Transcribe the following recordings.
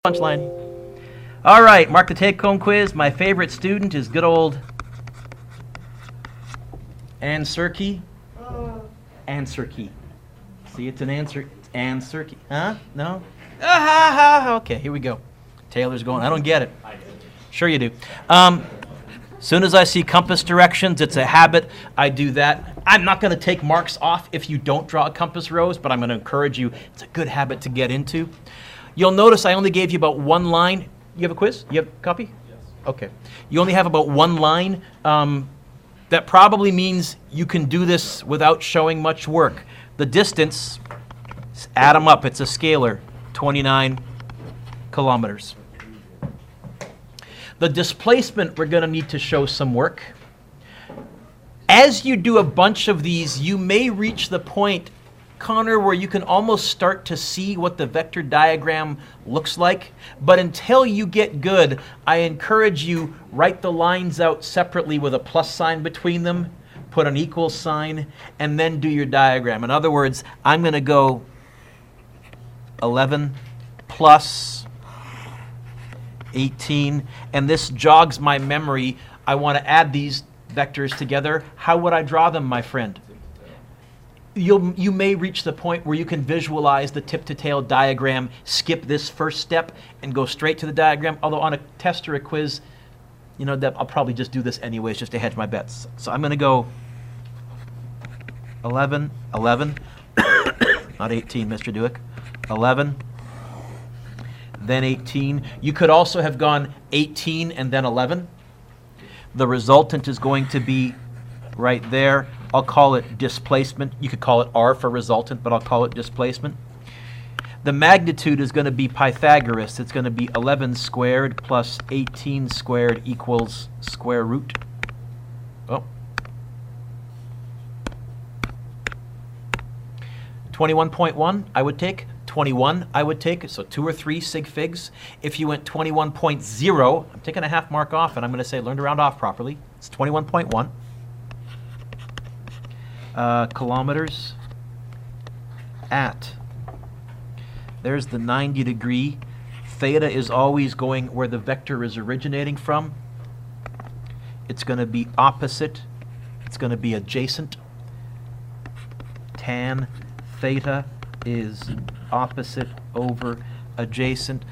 Punchline. All right, mark the take-home quiz. My favorite student is good old Ann Serkey. Ann Serkey. See, it's an answer. Ann Serkey. Huh? No? Okay, here we go. Taylor's going, I don't get it. Sure you do. Soon as I see compass directions, it's a habit. I do that. I'm not going to take marks off if you don't draw a compass rose, but I'm going to encourage you. It's a good habit to get into. You'll notice I only gave you about one line. You have a quiz? You have a copy? Yes. Okay. You only have about one line. That probably means you can do this without showing much work. The distance, add them up. It's a scalar, 29 kilometers. The displacement, we're going to need to show some work. As you do a bunch of these, you may reach the point, Connor, where you can almost start to see what the vector diagram looks like. But until you get good, I encourage you, write the lines out separately with a plus sign between them, put an equal sign, and then do your diagram. In other words, I'm going to go 11 plus 18, and this jogs my memory. I want to add these vectors together. How would I draw them, my friend? You may reach the point where you can visualize the tip-to-tail diagram, skip this first step, and go straight to the diagram. Although on a test or a quiz, you know, that I'll probably just do this anyways, just to hedge my bets. So I'm going to go 11, not 18, Mr. Dewick, 11, then 18. You could also have gone 18 and then 11. The resultant is going to be right there. I'll call it displacement. You could call it R for resultant, but I'll call it displacement. The magnitude is going to be Pythagoras. It's going to be 11 squared plus 18 squared equals square root. Oh. 21.1, I would take. 21, I would take. So 2 or 3 sig figs. If you went 21.0, I'm taking a half mark off, and I'm going to say learn to round off properly. It's 21.1. Kilometers at. There's the 90 degree. Theta is always going where the vector is originating from. It's going to be opposite. It's going to be adjacent. Tan theta is opposite over adjacent.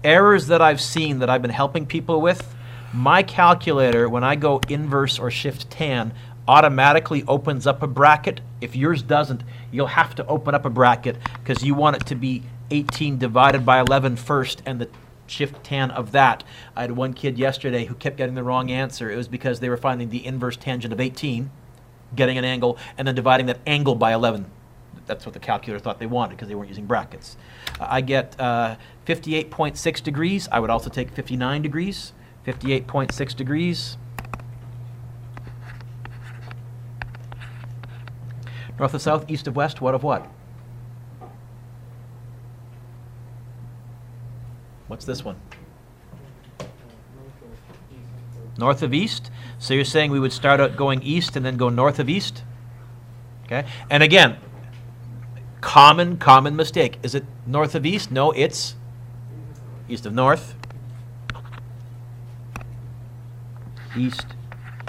Errors that I've seen that I've been helping people with, my calculator, when I go inverse or shift tan, automatically opens up a bracket. If yours doesn't, you'll have to open up a bracket because you want it to be 18 divided by 11 first and the shift tan of that. I had one kid yesterday who kept getting the wrong answer. It was because they were finding the inverse tangent of 18, getting an angle, and then dividing that angle by 11. That's what the calculator thought they wanted because they weren't using brackets. I get 58.6 degrees. I would also take 59 degrees. 58.6 degrees. North of south, east of west, what of what? What's this one? North of east. So you're saying we would start out going east and then go north of east? Okay. And again, common mistake. Is it north of east? No, it's east of north. East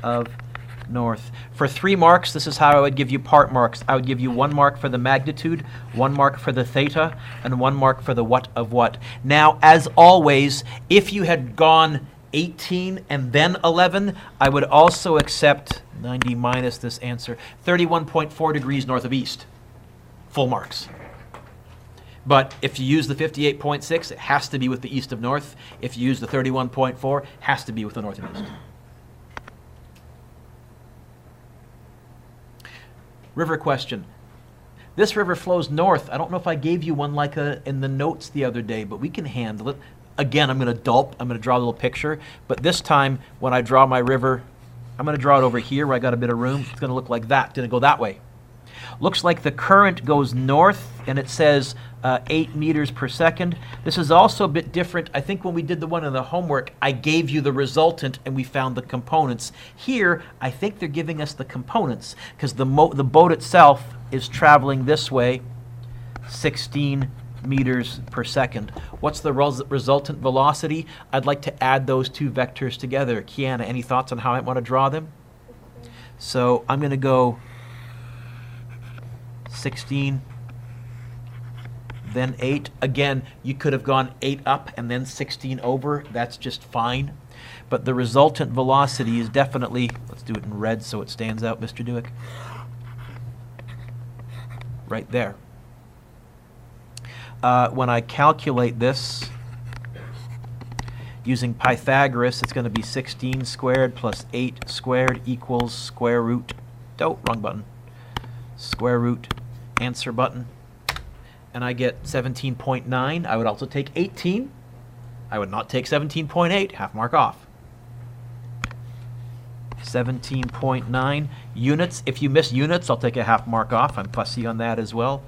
of north. For 3 marks, this is how I would give you part marks. I would give you 1 mark for the magnitude, 1 mark for the theta, and 1 mark for the what of what. Now, as always, if you had gone 18 and then 11, I would also accept 90 minus this answer, 31.4 degrees north of east. Full marks. But if you use the 58.6, it has to be with the east of north. If you use the 31.4, it has to be with the north of east. River question. This river flows north. I don't know if I gave you one like in the notes the other day, but we can handle it. Again, I'm going to dulp. I'm going to draw a little picture. But this time, when I draw my river, I'm going to draw it over here where I got a bit of room. It's going to look like that. It's going to go that way. Looks like the current goes north, and it says 8 meters per second. This is also a bit different. I think when we did the one in the homework, I gave you the resultant, and we found the components. Here, I think they're giving us the components, because the boat itself is traveling this way, 16 meters per second. What's the resultant velocity? I'd like to add those two vectors together. Kiana, any thoughts on how I want to draw them? So I'm going to go 16, then 8. Again, you could have gone 8 up and then 16 over. That's just fine. But the resultant velocity is definitely, let's do it in red so it stands out, Mr. Dewick. Right there. When I calculate this using Pythagoras, it's going to be 16 squared plus 8 squared equals square root, oh, wrong button, square root, answer button, and I get 17.9. I would also take 18. I would not take 17.8, half mark off. 17.9 units. If you miss units, I'll take a half mark off. I'm fussy on that as well.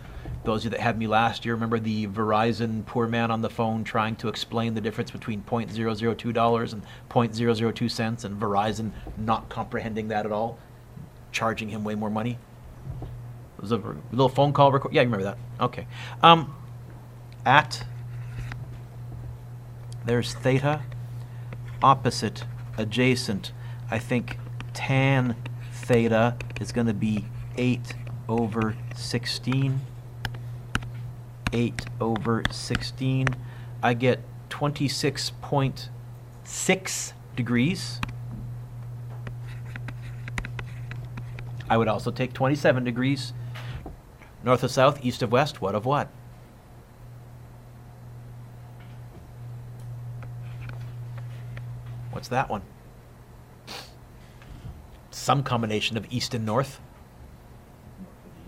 Those of you that had me last year remember the Verizon poor man on the phone trying to explain the difference between $0.002 and 0.002 cents, and Verizon not comprehending that at all, charging him way more money. It was a little phone call record. Yeah, you remember that. Okay. There's theta, opposite, adjacent. I think tan theta is going to be 8 over 16. 8 over 16. I get 26.6 degrees. I would also take 27 degrees. North of south, east of west, what of what? What's that one? Some combination of east and north.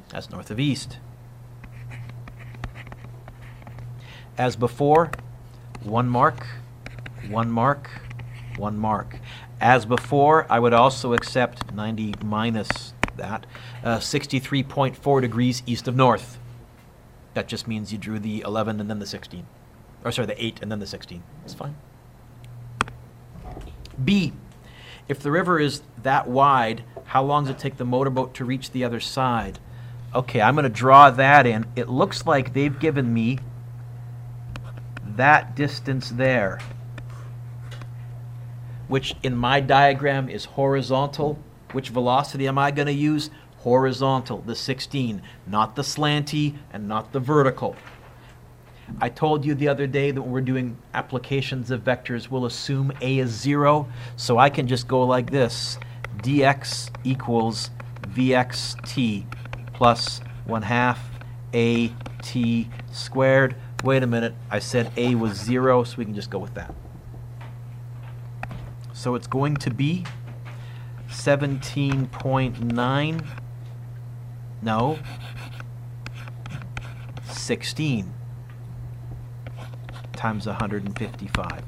That's north of east. As before, 1 mark, 1 mark, 1 mark. As before, I would also accept 90 minus that, 63.4 degrees east of north. That just means you drew the 11 and then the 16. Or sorry, the 8 and then the 16. It's fine. B, if the river is that wide, how long does it take the motorboat to reach the other side? Okay, I'm going to draw that in. It looks like they've given me that distance there, which in my diagram is horizontal. Which velocity am I going to use? Horizontal, the 16, not the slanty and not the vertical. I told you the other day that when we're doing applications of vectors, we'll assume A is 0, so I can just go like this. dx equals vxt plus 1/2 at squared. Wait a minute, I said A was 0, so we can just go with that. So it's going to be 17.9, no, 16 times 155.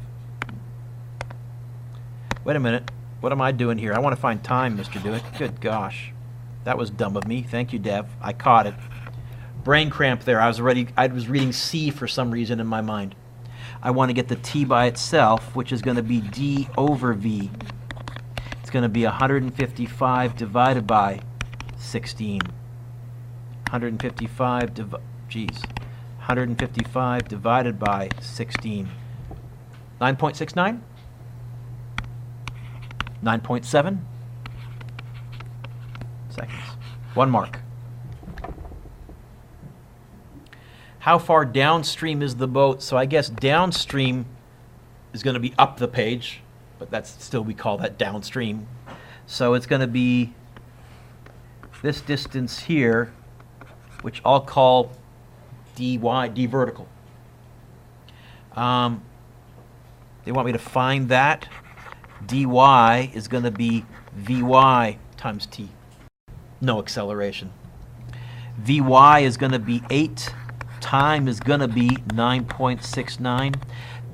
Wait a minute, what am I doing here? I want to find time, Mr. Dewick. Good gosh, that was dumb of me. Thank you, Dev. I caught it. Brain cramp there. I was reading C for some reason in my mind. I want to get the T by itself, which is going to be D over V. It's going to be 155 divided by 16. 155 divided by 16. 9.69? 9.7 seconds. 1 mark. How far downstream is the boat? So I guess downstream is going to be up the page, but that's still, we call that downstream. So it's going to be this distance here, which I'll call dy, d vertical. They want me to find that. dy is going to be vy times t. No acceleration. Vy is going to be 8. Time is going to be 9.69.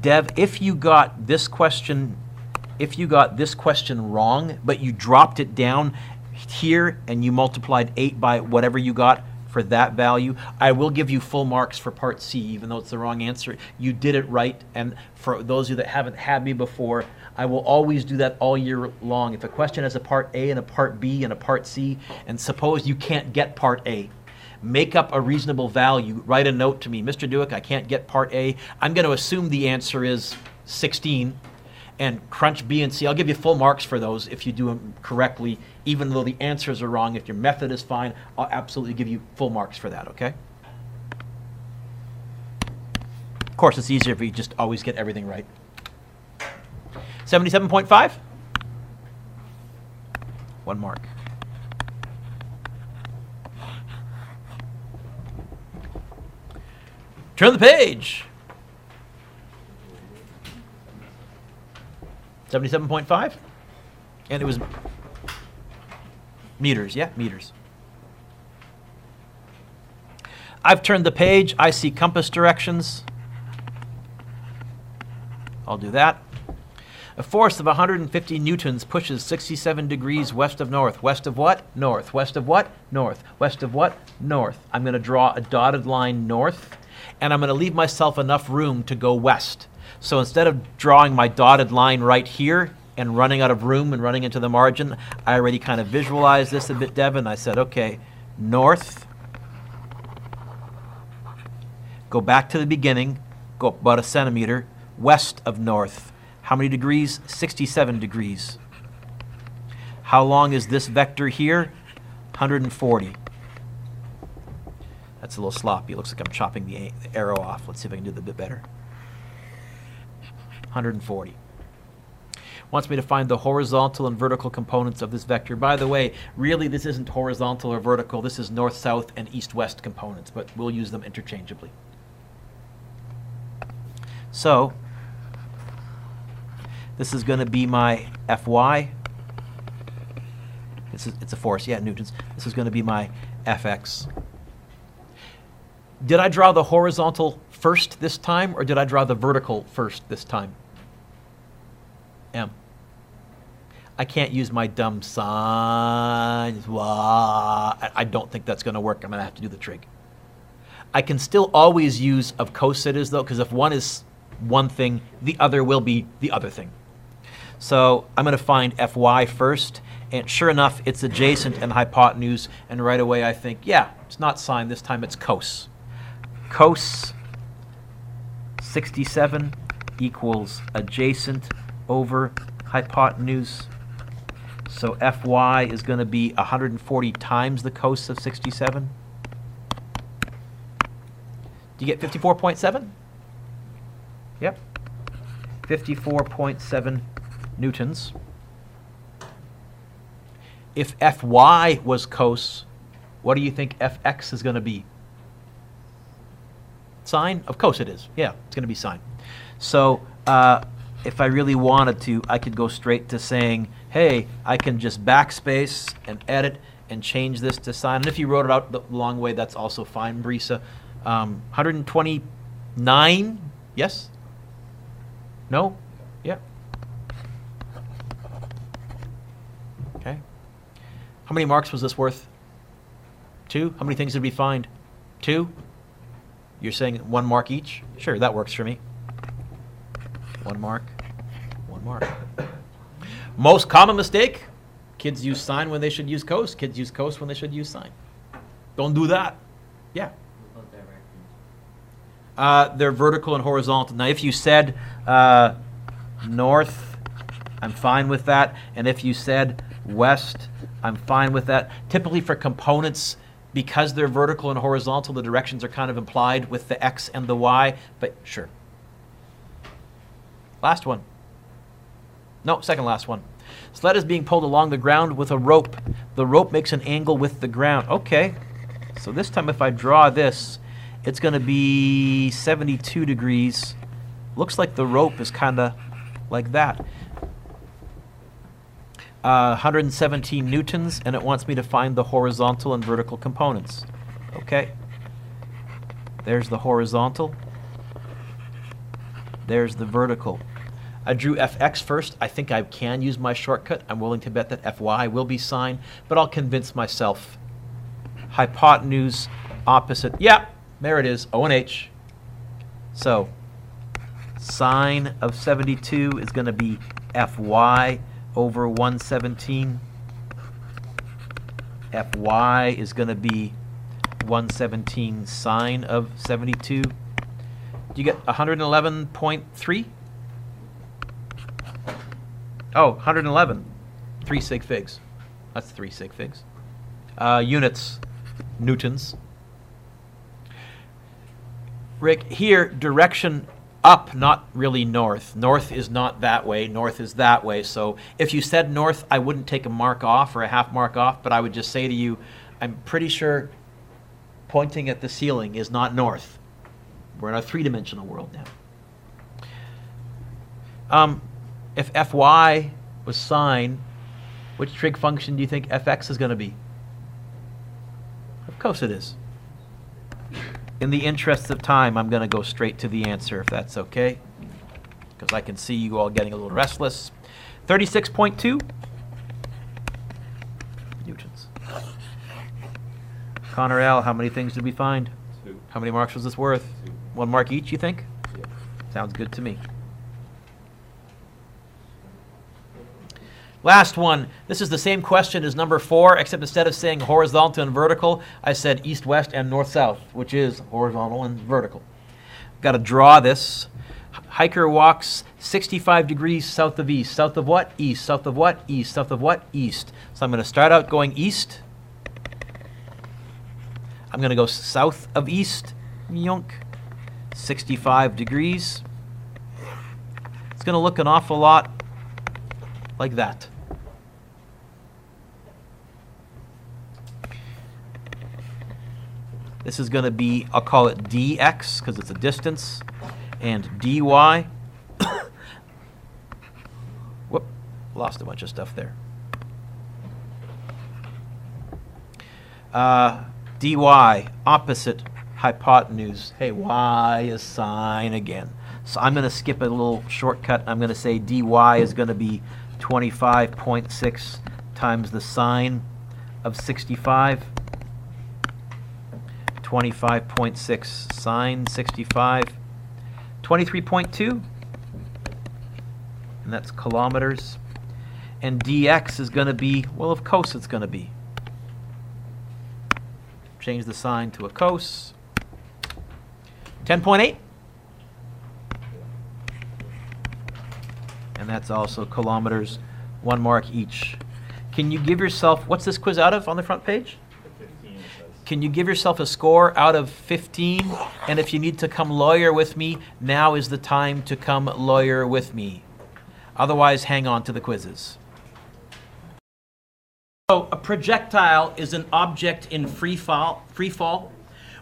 Dev, if you got this question wrong, but you dropped it down here and you multiplied 8 by whatever you got for that value, I will give you full marks for part C, even though it's the wrong answer. You did it right, and for those of you that haven't had me before, I will always do that all year long. If a question has a part A and a part B and a part C, and suppose you can't get part A, make up a reasonable value, write a note to me, Mr. Dewick, I can't get part A. I'm going to assume the answer is 16, and crunch B and C. I'll give you full marks for those if you do them correctly, even though the answers are wrong. If your method is fine, I'll absolutely give you full marks for that, okay? Of course, it's easier if you just always get everything right. 77.5? 1 mark. Turn the page. 77.5? And it was meters, yeah, meters. I've turned the page. I see compass directions. I'll do that. A force of 150 newtons pushes 67 degrees west of north. West of what? North. West of what? North. West of what? North. I'm going to draw a dotted line north, and I'm going to leave myself enough room to go west. So instead of drawing my dotted line right here and running out of room and running into the margin, I already kind of visualized this a bit, Devin. I said, okay, north, go back to the beginning, go up about a centimeter, west of north. How many degrees? 67 degrees. How long is this vector here? 140. That's a little sloppy. It looks like I'm chopping the arrow off. Let's see if I can do it a bit better. 140. Wants me to find the horizontal and vertical components of this vector. By the way, really this isn't horizontal or vertical. This is north, south, and east-west components, but we'll use them interchangeably. So this is going to be my Fy. It's a force, yeah, newtons. This is going to be my Fx. Did I draw the horizontal first this time, or did I draw the vertical first this time? M. I can't use my dumb signs. I don't think that's going to work. I'm going to have to do the trig. I can still always use of cositas, though, because if one is one thing, the other will be the other thing. So I'm going to find Fy first, and sure enough, it's adjacent and hypotenuse, and right away I think, yeah, it's not sine, this time it's cos. Cos 67 equals adjacent over hypotenuse. So Fy is going to be 140 times the cos of 67. Do you get 54.7? Yep. 54.7 newtons. If Fy was cos, what do you think Fx is going to be? Sine? Of course it is. Yeah, it's going to be sine. So if I really wanted to, I could go straight to saying, hey, I can just backspace and edit and change this to sine. And if you wrote it out the long way, that's also fine, Brisa. 129? Yes? No? Yeah. Okay. How many marks was this worth? 2? How many things did we find? 2? You're saying 1 mark each? Sure, that works for me. 1 mark. 1 mark. Most common mistake? Kids use sine when they should use cos. Kids use cos when they should use sine. Don't do that. Yeah. They're vertical and horizontal. Now, if you said north, I'm fine with that. And if you said west, I'm fine with that. Typically for components, because they're vertical and horizontal, the directions are kind of implied with the x and the y, but sure. Last one. No, second last one. Sled is being pulled along the ground with a rope. The rope makes an angle with the ground. Okay, so this time if I draw this, it's going to be 72 degrees. Looks like the rope is kind of like that. 117 newtons, and it wants me to find the horizontal and vertical components. Okay. There's the horizontal. There's the vertical. I drew Fx first. I think I can use my shortcut. I'm willing to bet that Fy will be sine, but I'll convince myself. Hypotenuse, opposite. Yeah, there it is, O and H. So, sine of 72 is going to be Fy over 117. Fy is going to be 117 sine of 72. Do you get 111.3? Oh, 111. 3 sig figs. That's 3 sig figs. Units, newtons. Rick, here, direction up, not really north. North is not that way. North is that way. So if you said north, I wouldn't take a mark off or a half mark off, but I would just say to you, I'm pretty sure pointing at the ceiling is not north. We're in a three-dimensional world now. If Fy was sine, which trig function do you think Fx is going to be? Of course it is. In the interest of time, I'm going to go straight to the answer, if that's okay, because I can see you all getting a little restless. 36.2 newtons. Connor L., how many things did we find? 2. How many marks was this worth? 2. 1 mark each, you think? Yeah. Sounds good to me. Last one. This is the same question as number 4, except instead of saying horizontal and vertical, I said east-west and north-south, which is horizontal and vertical. Got to draw this. Hiker walks 65 degrees south of east. South of what? East. South of what? East. South of what? East. So I'm going to start out going east. I'm going to go south of east. Yonk. 65 degrees. It's going to look an awful lot like that. This is going to be, I'll call it dx because it's a distance, and dy. Whoop, lost a bunch of stuff there. Dy, opposite hypotenuse. Hey, y is sine again. So I'm going to skip a little shortcut. I'm going to say dy is going to be 25.6 times the sine of 65. 25.6 sine 65. 23.2. And that's kilometers. And dx is going to be, well, of course it's going to be. Change the sign to a cos. 10.8. And that's also kilometers, 1 mark each. Can you give yourself, what's this quiz out of on the front page? 15, it says. Can you give yourself a score out of 15? And if you need to come lawyer with me, now is the time to come lawyer with me. Otherwise, hang on to the quizzes. So a projectile is an object in free fall.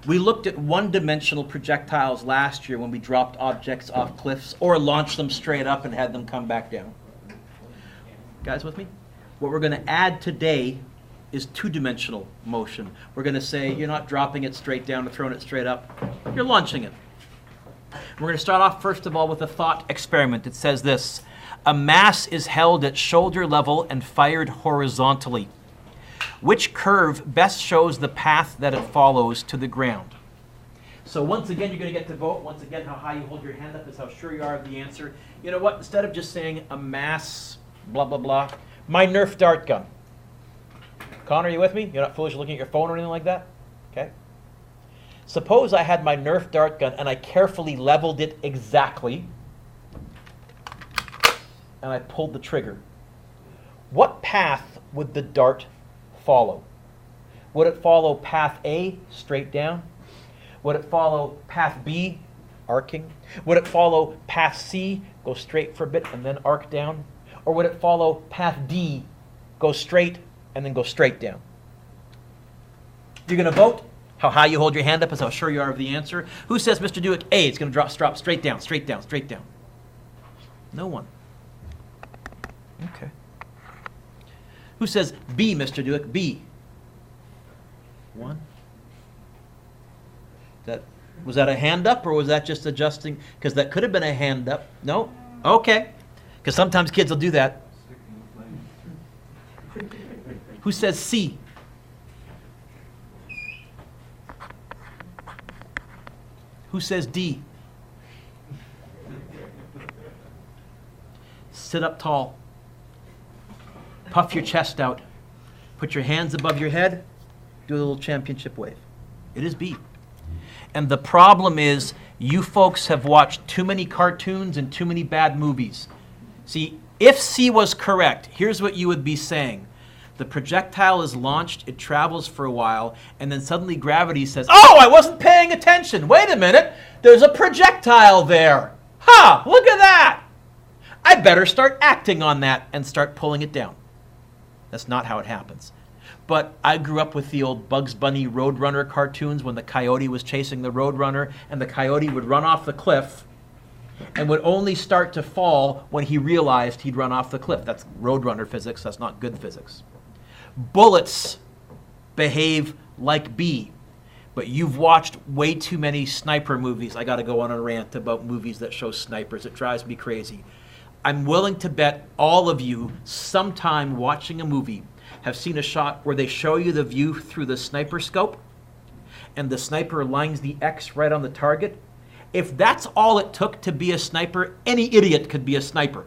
We looked at one-dimensional projectiles last year when we dropped objects off cliffs or launched them straight up and had them come back down. Guys with me? What we're going to add today is two-dimensional motion. We're going to say you're not dropping it straight down or throwing it straight up. You're launching it. We're going to start off, first of all, with a thought experiment. It says this: a mass is held at shoulder level and fired horizontally. Which curve best shows the path that it follows to the ground? So once again, you're going to get to vote. Once again, how high you hold your hand up is how sure you are of the answer. You know what? Instead of just saying a mass, blah, blah, blah, my Nerf dart gun. Connor, are you with me? You're not foolish looking at your phone or anything like that? Okay. Suppose I had my Nerf dart gun and I carefully leveled it exactly, and I pulled the trigger. What path would the dart follow? Would it follow path A, straight down? Would it follow path B, arcing? Would it follow path C, go straight for a bit and then arc down? Or would it follow path D, go straight and then go straight down? You're going to vote. How high you hold your hand up is how sure you are of the answer. Who says, Mr. Dewick, A, it's going to drop straight down, straight down, straight down? No one. Okay. Who says B, Mr. Dewick, B? One. Was that a hand up, or was that just adjusting? Because that could have been a hand up. No? Okay. Because sometimes kids will do that. Who says C? Who says D? Sit up tall. Puff your chest out. Put your hands above your head. Do a little championship wave. It is B. And the problem is you folks have watched too many cartoons and too many bad movies. See, if C was correct, here's what you would be saying. The projectile is launched, it travels for a while, and then suddenly gravity says, oh, I wasn't paying attention. Wait a minute, there's a projectile there. Ha, look at that. I better start acting on that and start pulling it down. That's not how it happens. But I grew up with the old Bugs Bunny Roadrunner cartoons when the coyote was chasing the Roadrunner, and the coyote would run off the cliff and would only start to fall when he realized he'd run off the cliff. That's Roadrunner physics, that's not good physics. Bullets behave like B, but you've watched way too many sniper movies. I gotta go on a rant about movies that show snipers. It drives me crazy. I'm willing to bet all of you sometime watching a movie have seen a shot where they show you the view through the sniper scope and the sniper lines the X right on the target. If that's all it took to be a sniper, any idiot could be a sniper.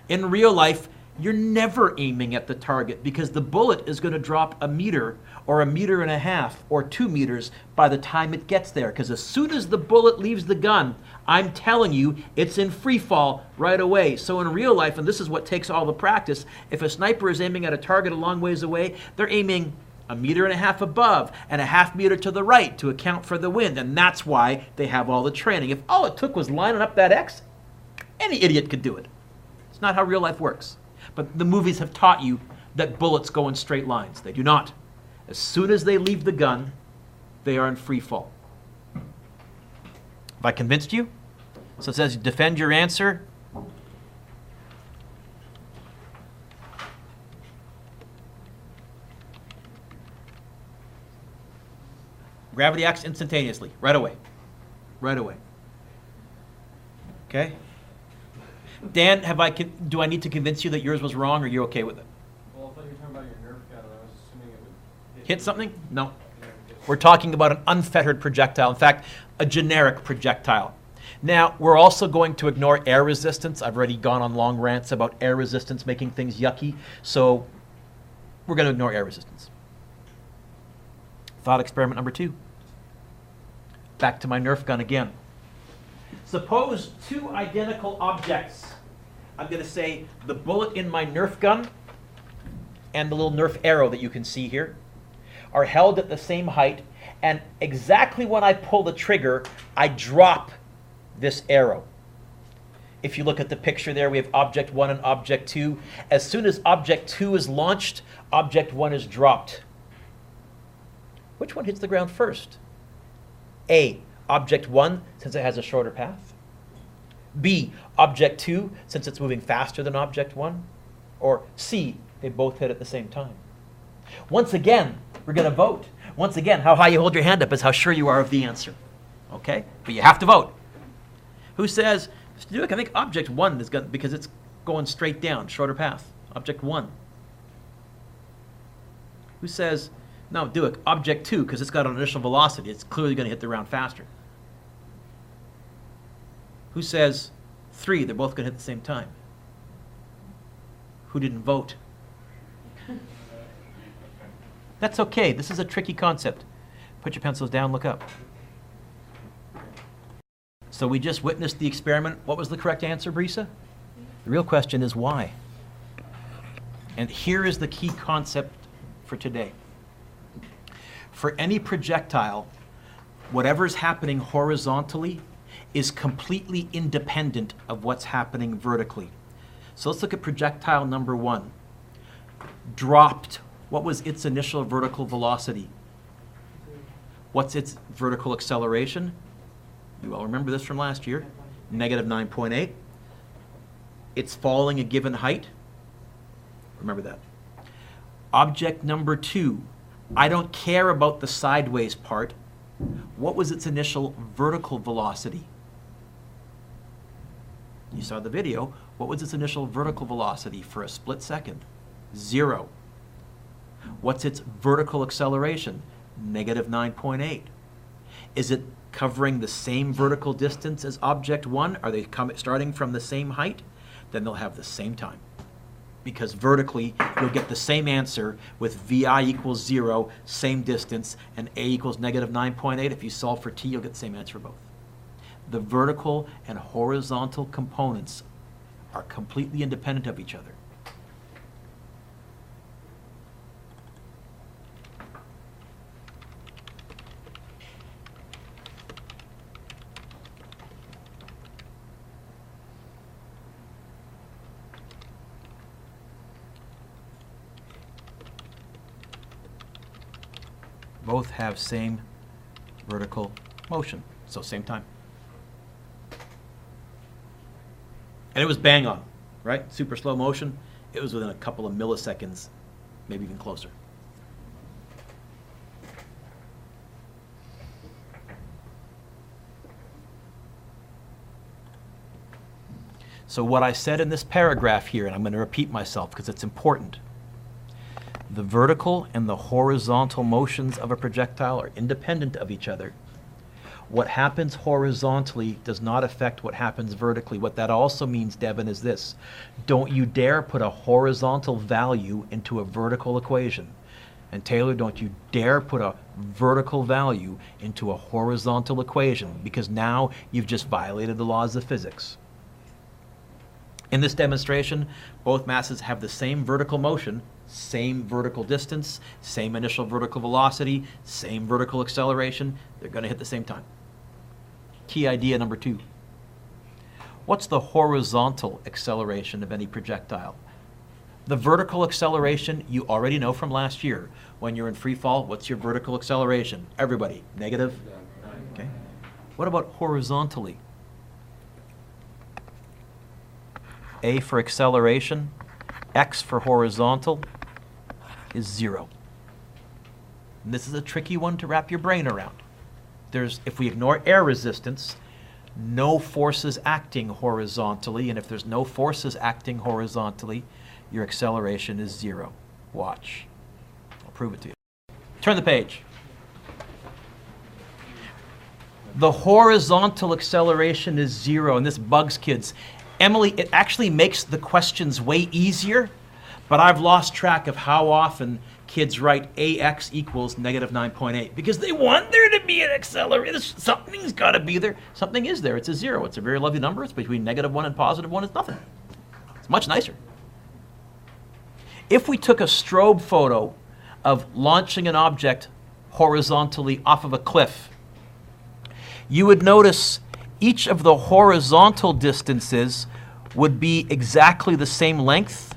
In real life, you're never aiming at the target because the bullet is going to drop a meter or 1.5 meters or 2 meters by the time it gets there. Because as soon as the bullet leaves the gun, I'm telling you, it's in free fall right away. So in real life, and this is what takes all the practice, if a sniper is aiming at a target a long ways away, they're aiming 1.5 meters above and 0.5 meters to the right to account for the wind. And that's why they have all the training. If all it took was lining up that X, any idiot could do it. It's not how real life works. But the movies have taught you that bullets go in straight lines. They do not. As soon as they leave the gun, they are in free fall. Have I convinced you? So it says defend your answer. Gravity acts instantaneously, right away. Right away. Okay? Dan, do I need to convince you that yours was wrong, or you're okay with it? Well, I thought you were talking about your Nerf gun, and I was assuming it would hit something? No. We're talking about an unfettered projectile. In fact, a generic projectile. Now, we're also going to ignore air resistance. I've already gone on long rants about air resistance making things yucky, so we're going to ignore air resistance. Thought experiment number 2. Back to my Nerf gun again. Suppose two identical objects. I'm going to say the bullet in my Nerf gun and the little Nerf arrow that you can see here are held at the same height, and exactly when I pull the trigger, I drop this arrow. If you look at the picture there, we have object 1 and object 2. As soon as object 2 is launched, object 1 is dropped. Which one hits the ground first? A, object 1, since it has a shorter path. B, object 2, since it's moving faster than object 1. Or C, they both hit at the same time. Once again, we're going to vote. Once again, how high you hold your hand up is how sure you are of the answer. Okay? But you have to vote. Who says, Mr. Duke, I think object 1 is going, because it's going straight down, shorter path. Object 1. Who says, no, Duke, object 2, because it's got an initial velocity. It's clearly going to hit the ground faster. Who says 3, they're both going to hit at the same time? Who didn't vote? That's okay. This is a tricky concept. Put your pencils down, look up. So we just witnessed the experiment. What was the correct answer, Brisa? The real question is why? And here is the key concept for today. For any projectile, whatever's happening horizontally is completely independent of what's happening vertically. So let's look at projectile number 1. Dropped. What was its initial vertical velocity? What's its vertical acceleration? You all remember this from last year. Negative 9.8. It's falling a given height. Remember that. Object number 2. I don't care about the sideways part. What was its initial vertical velocity? You saw the video. What was its initial vertical velocity for a split second? 0. What's its vertical acceleration? Negative 9.8. Is it covering the same vertical distance as object 1? Are they starting from the same height? Then they'll have the same time. because vertically you'll get the same answer with VI equals 0, same distance, and A equals negative 9.8. If you solve for T, you'll get the same answer for both. The vertical and horizontal components are completely independent of each other. Both have same vertical motion, so same time. And it was bang on, right? Super slow motion. It was within a couple of milliseconds, maybe even closer. So what I said in this paragraph here, and I'm going to repeat myself because it's important. The vertical and the horizontal motions of a projectile are independent of each other. What happens horizontally does not affect what happens vertically. What that also means, Devin, is this. Don't you dare put a horizontal value into a vertical equation. And Taylor, don't you dare put a vertical value into a horizontal equation, because now you've just violated the laws of physics. In this demonstration, both masses have the same vertical motion, same vertical distance, same initial vertical velocity, same vertical acceleration. They're going to hit the same time. Key idea number 2. What's the horizontal acceleration of any projectile? The vertical acceleration you already know from last year. When you're in free fall, what's your vertical acceleration? Everybody, negative? Okay. What about horizontally? A for acceleration, X for horizontal is 0. And this is a tricky one to wrap your brain around. If we ignore air resistance, no forces acting horizontally, and if there's no forces acting horizontally, your acceleration is 0. Watch. I'll prove it to you. Turn the page. The horizontal acceleration is 0, and this bugs kids. Emily, it actually makes the questions way easier, but I've lost track of how often kids write AX equals negative 9.8 because they want there to be an accelerator. Something's got to be there. Something is there. It's a 0. It's a very lovely number. It's between -1 and +1. It's nothing. It's much nicer. If we took a strobe photo of launching an object horizontally off of a cliff, you would notice each of the horizontal distances would be exactly the same length.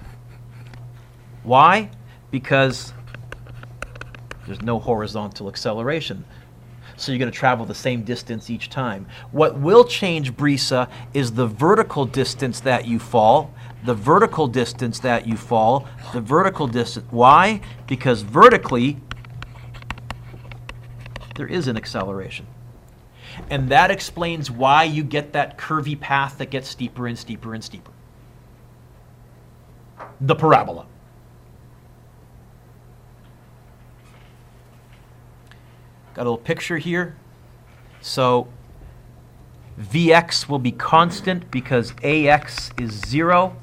Why? Because there's no horizontal acceleration. So you're going to travel the same distance each time. What will change, Brisa, is the vertical distance that you fall, the vertical distance that you fall, the vertical distance. Why? Because vertically, there is an acceleration. And that explains why you get that curvy path that gets steeper and steeper and steeper. The parabola. Got a little picture here. So Vx will be constant because Ax is 0.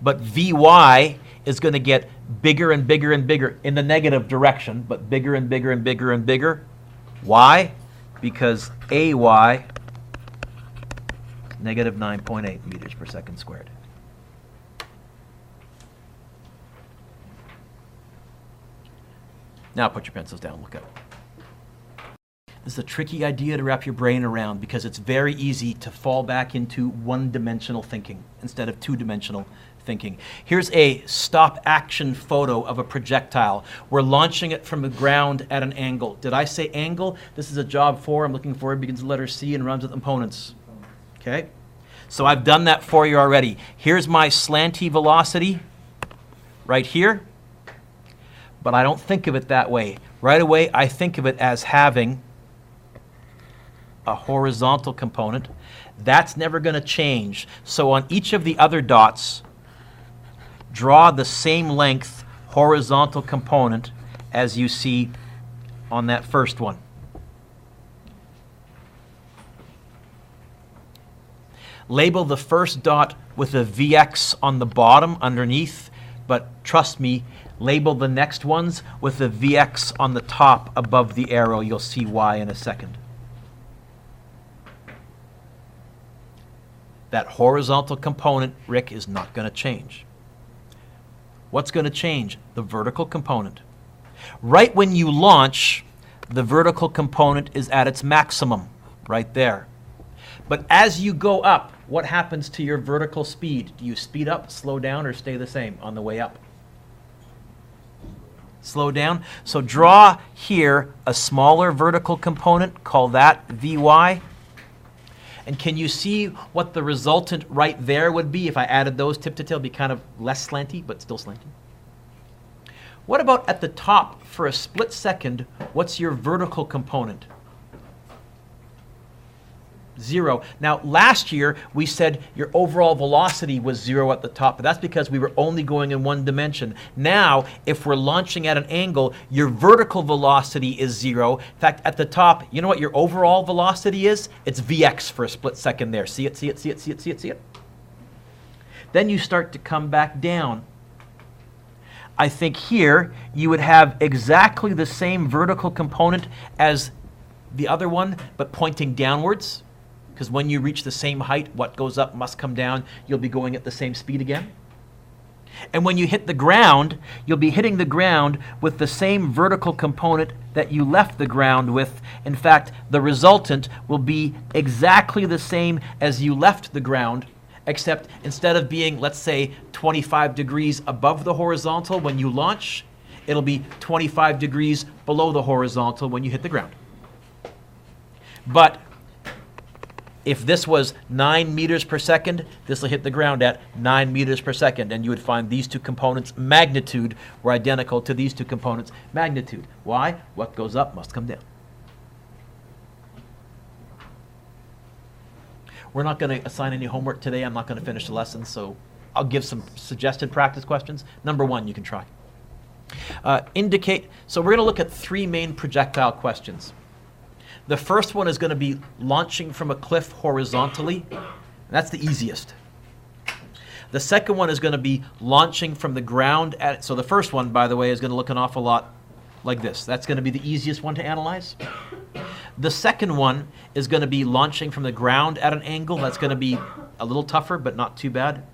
But Vy is going to get bigger and bigger and bigger in the negative direction, but bigger and bigger and bigger and bigger. Why? Because AY is negative 9.8 meters per second squared. Now put your pencils down, look at it. This is a tricky idea to wrap your brain around because it's very easy to fall back into one-dimensional thinking instead of two-dimensional thinking. Here's a stop-action photo of a projectile. We're launching it from the ground at an angle. Did I say angle? This is a job 4. I'm looking for it. Begins with the letter C and runs with opponents. Okay? So I've done that for you already. Here's my slanty velocity right here. But I don't think of it that way. Right away, I think of it as having a horizontal component. That's never going to change. So on each of the other dots, draw the same length horizontal component as you see on that first one. Label the first dot with a Vx on the bottom underneath, but trust me, label the next ones with a Vx on the top above the arrow. You'll see why in a second. That horizontal component, Rick, is not going to change. What's going to change? The vertical component. Right when you launch, the vertical component is at its maximum, right there. But as you go up, what happens to your vertical speed? Do you speed up, slow down, or stay the same on the way up? Slow down. So draw here a smaller vertical component, call that Vy. And can you see what the resultant right there would be if I added those tip to tail? It'd be kind of less slanty, but still slanty. What about at the top for a split second? What's your vertical component? 0. Now, last year, we said your overall velocity was 0 at the top, but that's because we were only going in one dimension. Now, if we're launching at an angle, your vertical velocity is 0. In fact, at the top, you know what your overall velocity is? It's Vx for a split second there. See it, see it, see it, see it, see it, see it? Then you start to come back down. I think here, you would have exactly the same vertical component as the other one, but pointing downwards. Because when you reach the same height, what goes up must come down. You'll be going at the same speed again. And when you hit the ground, you'll be hitting the ground with the same vertical component that you left the ground with. In fact, the resultant will be exactly the same as you left the ground, except instead of being, let's say, 25 degrees above the horizontal when you launch, it'll be 25 degrees below the horizontal when you hit the ground. But if this was 9 meters per second, this will hit the ground at 9 meters per second, and you would find these two components' magnitude were identical to these two components' magnitude. Why? What goes up must come down. We're not going to assign any homework today. I'm not going to finish the lesson, so I'll give some suggested practice questions. Number 1, you can try. So we're going to look at 3 main projectile questions. The first one is going to be launching from a cliff horizontally. That's the easiest. The second one is going to be launching from the ground at, so the first one, by the way, is going to look an awful lot like this. That's going to be the easiest one to analyze. The second one is going to be launching from the ground at an angle. That's going to be a little tougher, but not too bad.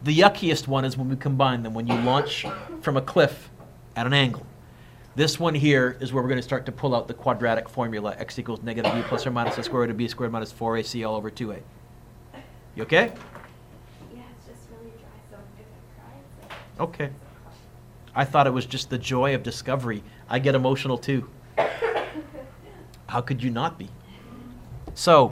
The yuckiest one is when we combine them, when you launch from a cliff at an angle. This one here is where we're going to start to pull out the quadratic formula, x equals negative b plus or minus a square root of b squared minus 4ac all over 2a. You okay? Yeah, it's just really dry, so if I cry, it's like... Okay. I thought it was just the joy of discovery. I get emotional too. How could you not be? So,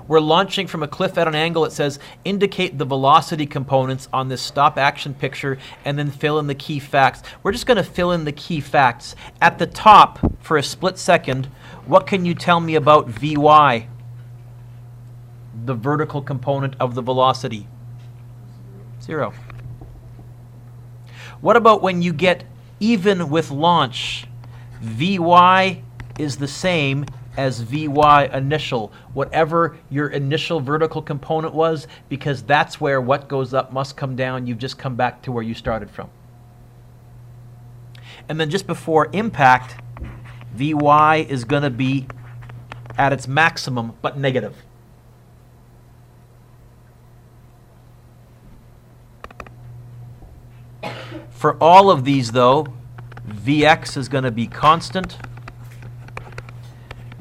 we're launching from a cliff at an angle. It says, indicate the velocity components on this stop action picture and then fill in the key facts. We're just going to fill in the key facts. At the top, for a split second, what can you tell me about Vy, the vertical component of the velocity? 0. What about when you get even with launch? Vy is the same as Vy initial, whatever your initial vertical component was, because that's where what goes up must come down. You've just come back to where you started from. And then just before impact, Vy is going to be at its maximum, but negative. For all of these, though, Vx is going to be constant.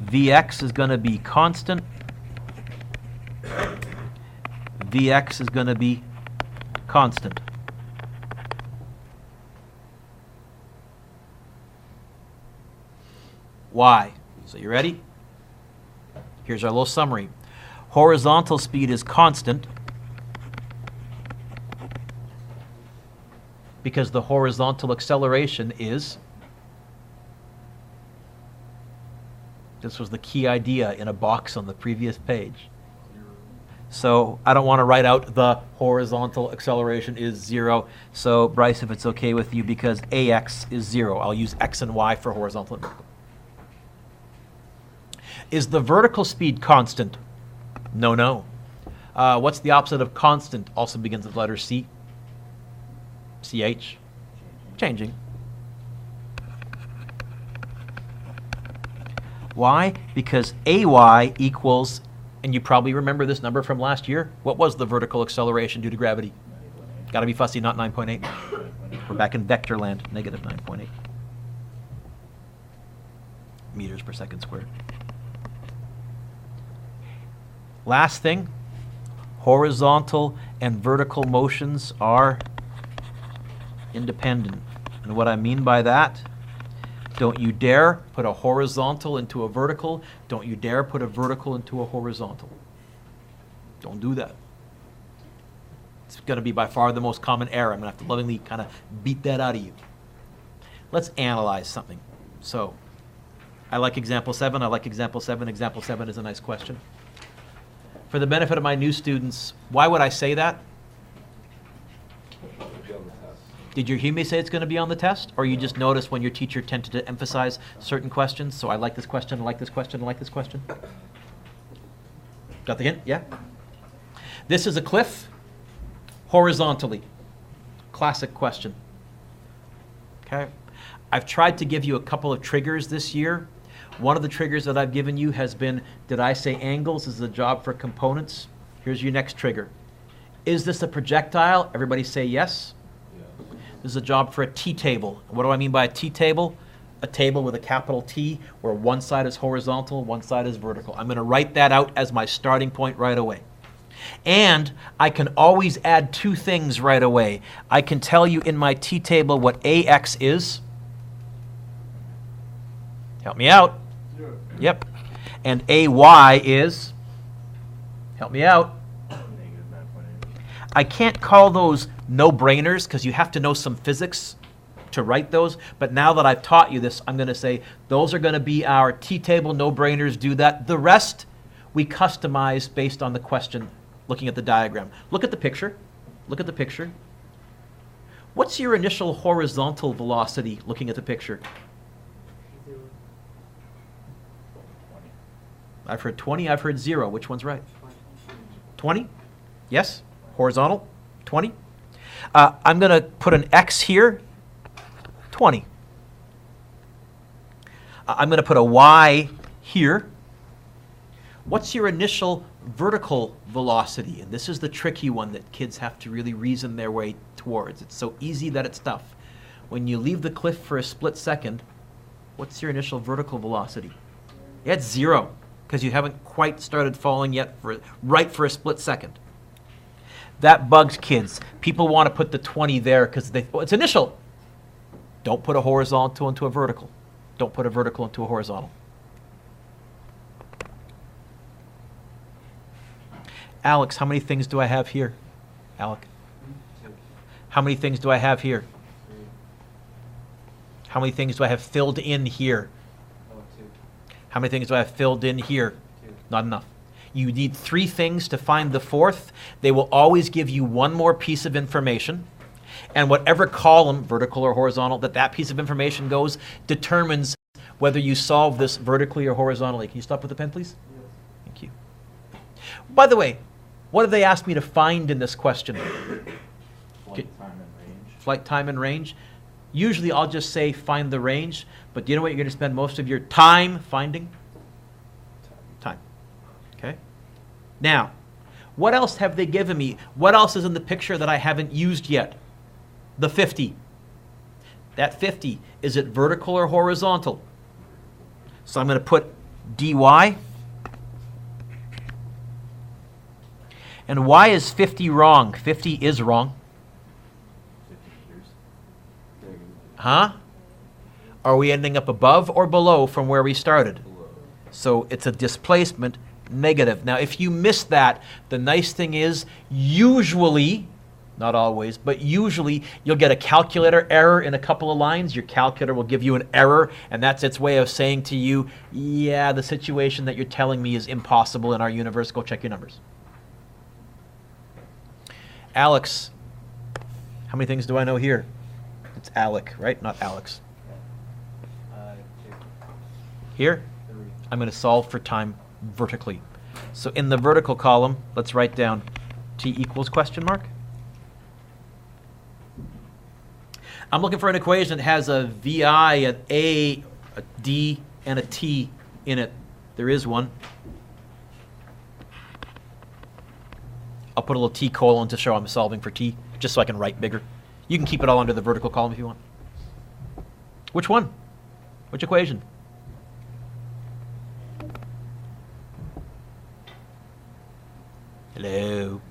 Vx is going to be constant. Vx is going to be constant. Why? So you ready? Here's our little summary. Horizontal speed is constant because the horizontal acceleration is... This was the key idea in a box on the previous page. So I don't want to write out the horizontal acceleration is 0. So Bryce, if it's okay with you, because AX is 0, I'll use X and Y for horizontal and vertical. Is the vertical speed constant? No, no. What's the opposite of constant? Also begins with letter C. CH. Changing. Why? Because AY equals, and you probably remember this number from last year. What was the vertical acceleration due to gravity? Got to be fussy, not 9.8. We're back in vector land, negative 9.8 meters per second squared. Last thing, horizontal and vertical motions are independent. And what I mean by that, don't you dare put a horizontal into a vertical. Don't you dare put a vertical into a horizontal. Don't do that. It's going to be by far the most common error. I'm going to have to lovingly kind of beat that out of you. Let's analyze something. So, I like example 7. I like example 7. Example 7 is a nice question. For the benefit of my new students, why would I say that? Did you hear me say it's going to be on the test? Or you just notice when your teacher tended to emphasize certain questions? So I like this question, I like this question, I like this question. Got the hint? Yeah? This is a cliff horizontally. Classic question. Okay? I've tried to give you a couple of triggers this year. One of the triggers that I've given you has been, did I say angles is a job for components? Here's your next trigger. Is this a projectile? Everybody say yes. This is a job for a T-table. What do I mean by a T-table? A table with a capital T where one side is horizontal, one side is vertical. I'm going to write that out as my starting point right away. And I can always add two things right away. I can tell you in my T-table what AX is. Help me out. Yep. And AY is, help me out. I can't call those no-brainers because you have to know some physics to write those. But now that I've taught you this, I'm going to say those are going to be our T-table no-brainers. Do that. The rest we customize based on the question, looking at the diagram. Look at the picture. Look at the picture. What's your initial horizontal velocity looking at the picture? I've heard 20. I've heard 0. Which one's right? 20? Yes? Horizontal, 20. I'm going to put an X here, 20. I'm going to put a Y here. What's your initial vertical velocity? And this is the tricky one that kids have to really reason their way towards. It's so easy that it's tough. When you leave the cliff for a split second, what's your initial vertical velocity? Yeah, it's 0, because you haven't quite started falling yet right for a split second. That bugs kids. People want to put the 20 there because it's initial. Don't put a horizontal into a vertical. Don't put a vertical into a horizontal. Alex, how many things do I have here? Alec. How many things do I have here? How many things do I have filled in here? How many things do I have filled in here? Not enough. You need 3 things to find the 4th. They will always give you one more piece of information. And whatever column, vertical or horizontal, that piece of information goes, determines whether you solve this vertically or horizontally. Can you stop with the pen, please? Yes. Thank you. By the way, what have they asked me to find in this question? Flight time and range. Flight time and range. Usually I'll just say find the range, but do you know what you're going to spend most of your time finding? Time. Okay? Now, what else have they given me? What else is in the picture that I haven't used yet? The 50. That 50, is it vertical or horizontal? So I'm going to put dy. And why is 50 wrong? 50 is wrong. 50 meters. Huh? Are we ending up above or below from where we started? Below. So it's a displacement negative. Now, if you miss that, the nice thing is usually, not always, but usually you'll get a calculator error in a couple of lines. Your calculator will give you an error, and that's its way of saying to you, yeah, the situation that you're telling me is impossible in our universe. Go check your numbers. Alex, how many things do I know here? It's Alec, right? Not Alex. Two. Here, 3. I'm going to solve for time vertically. So in the vertical column, let's write down t equals question mark. I'm looking for an equation that has a VI, an A, a D, and a T in it. There is one. I'll put a little T colon to show I'm solving for T, just so I can write bigger. You can keep it all under the vertical column if you want. Which one? Which equation? Hello.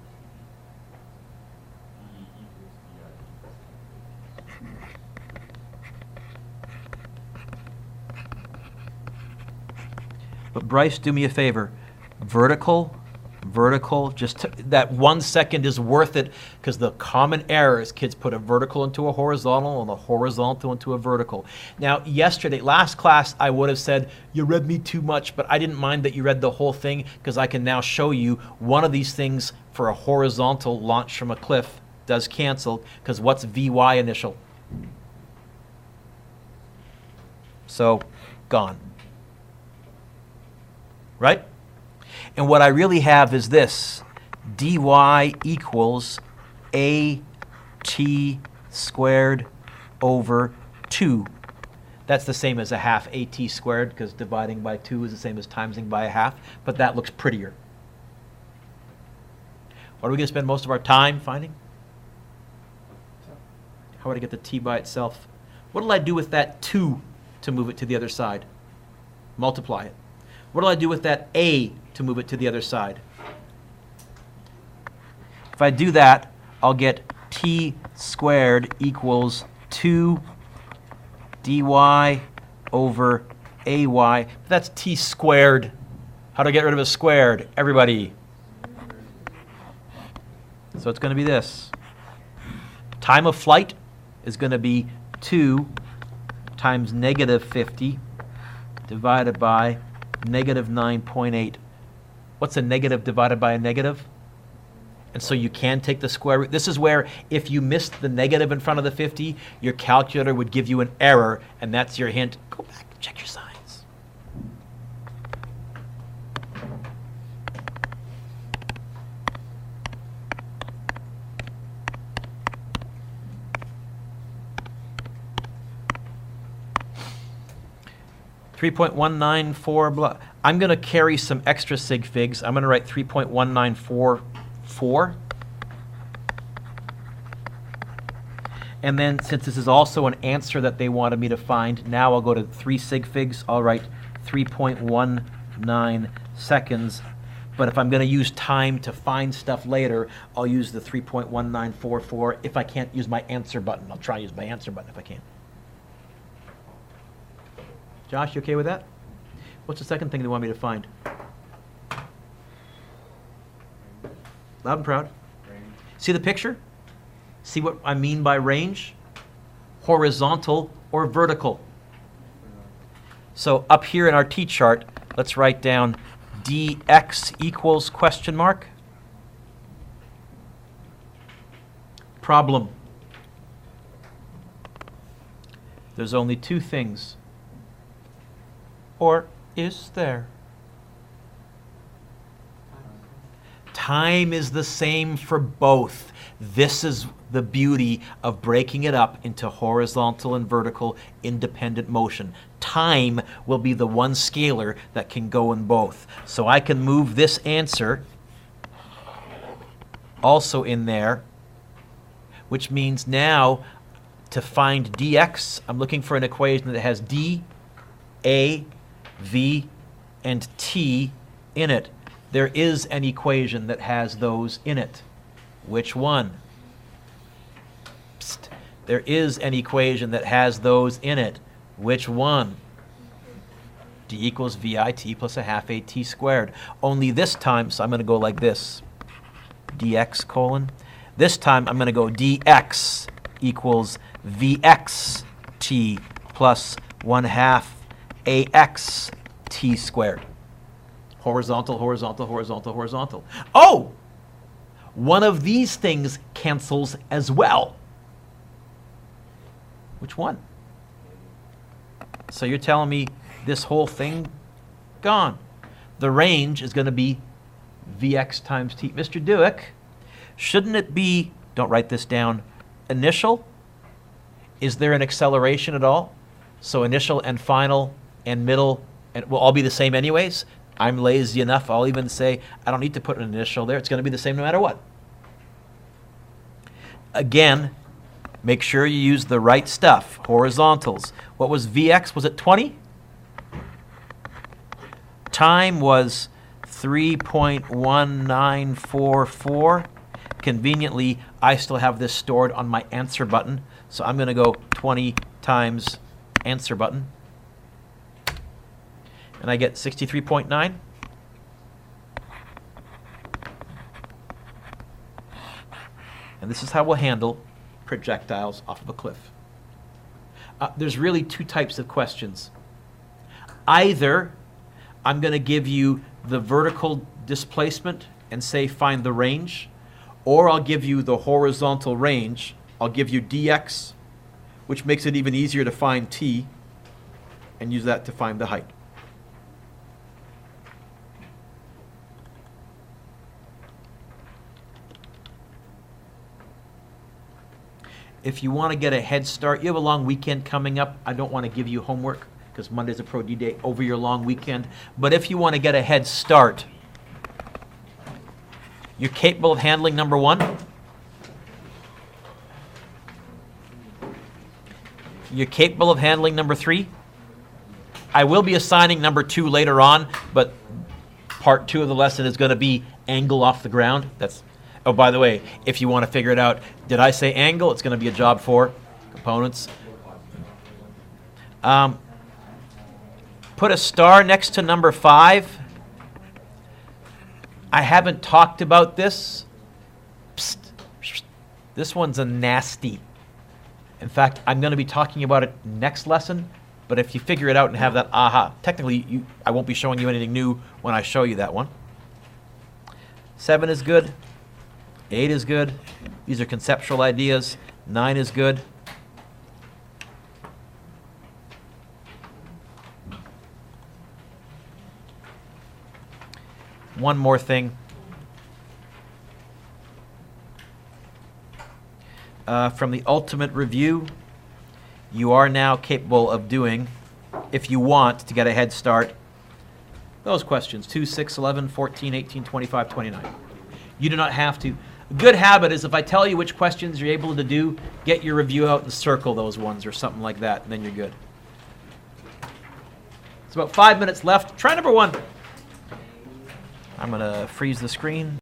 But Bryce, do me a favor. Vertical, just that 1 second is worth it, because the common error is kids put a vertical into a horizontal and a horizontal into a vertical. Now, last class, I would have said, you read me too much, but I didn't mind that you read the whole thing, because I can now show you one of these things for a horizontal launch from a cliff does cancel, because what's VY initial? So, gone. Right? And what I really have is this. dy equals at squared over 2. That's the same as a half at squared, because dividing by 2 is the same as timesing by a half, but that looks prettier. What are we going to spend most of our time finding? How would I get the t by itself? What will I do with that 2 to move it to the other side? Multiply it. What do I do with that a to move it to the other side? If I do that, I'll get t squared equals 2 dy over ay. That's t squared. How do I get rid of a squared? Everybody. So it's going to be this. Time of flight is going to be 2 times negative 50 divided by negative 9.8. What's a negative divided by a negative? And so you can take the square root. This is where if you missed the negative in front of the 50, your calculator would give you an error, and that's your hint. Go back and check your signs. .194 blah. I'm going to carry some extra sig figs. I'm going to write 3.1944. And then since this is also an answer that they wanted me to find, now I'll go to 3 sig figs. I'll write 3.19 seconds. But if I'm going to use time to find stuff later, I'll use the 3.1944. If I can't use my answer button, I'll try to use my answer button if I can. Josh, you okay with that? What's the second thing they want me to find? Loud and proud. Range. See the picture? See what I mean by range? Horizontal or vertical. So up here in our t-chart, let's write down dx equals question mark. Problem. There's only 2 things. Or is there? Time is the same for both. This is the beauty of breaking it up into horizontal and vertical independent motion. Time will be the one scalar that can go in both. So I can move this answer also in there, which means now to find dx, I'm looking for an equation that has d, a, v, and t in it. There is an equation that has those in it. Which one? Psst. There is an equation that has those in it. Which one? D equals VIT plus a half AT squared. Only this time, so I'm going to go like this. dx colon. This time I'm going to go dx equals VXT plus 1/2 AX t squared. Horizontal, horizontal, horizontal, horizontal. Oh! One of these things cancels as well. Which one? So you're telling me this whole thing gone. The range is going to be Vx times t. Mr. Dewick, shouldn't it be, don't write this down, initial? Is there an acceleration at all? So initial and final and middle and will all be the same anyways? I'm lazy enough, I'll even say I don't need to put an initial there. It's going to be the same no matter what. Again, make sure you use the right stuff. Horizontals. What was Vx? Was it 20? Time was 3.1944. Conveniently, I still have this stored on my answer button. So I'm going to go 20 times answer button. And I get 63.9. And this is how we'll handle projectiles off of a cliff. There's really two types of questions. Either I'm going to give you the vertical displacement and say find the range, or I'll give you the horizontal range. I'll give you dx, which makes it even easier to find t, and use that to find the height. If you want to get a head start, you have a long weekend coming up. I don't want to give you homework because Monday's a Pro D day over your long weekend. But if you want to get a head start, you're capable of handling number 1. You're capable of handling number 3. I will be assigning number 2 later on, but part 2 of the lesson is going to be angle off the ground. That's, oh, by the way, if you want to figure it out, did I say angle? It's going to be a job for components. Put a star next to number 5. I haven't talked about this. Psst. This one's a nasty. In fact, I'm going to be talking about it next lesson, but if you figure it out and have that aha, technically I won't be showing you anything new when I show you that one. 7 is good. 8 is good. These are conceptual ideas. 9 is good. One more thing. From the ultimate review, you are now capable of doing, if you want to get a head start, those questions, 2, 6, 11, 14, 18, 25, 29. You do not have to. A good habit is if I tell you which questions you're able to do, get your review out and circle those ones or something like that, and then you're good. It's about 5 minutes left. Try number 1. I'm going to freeze the screen.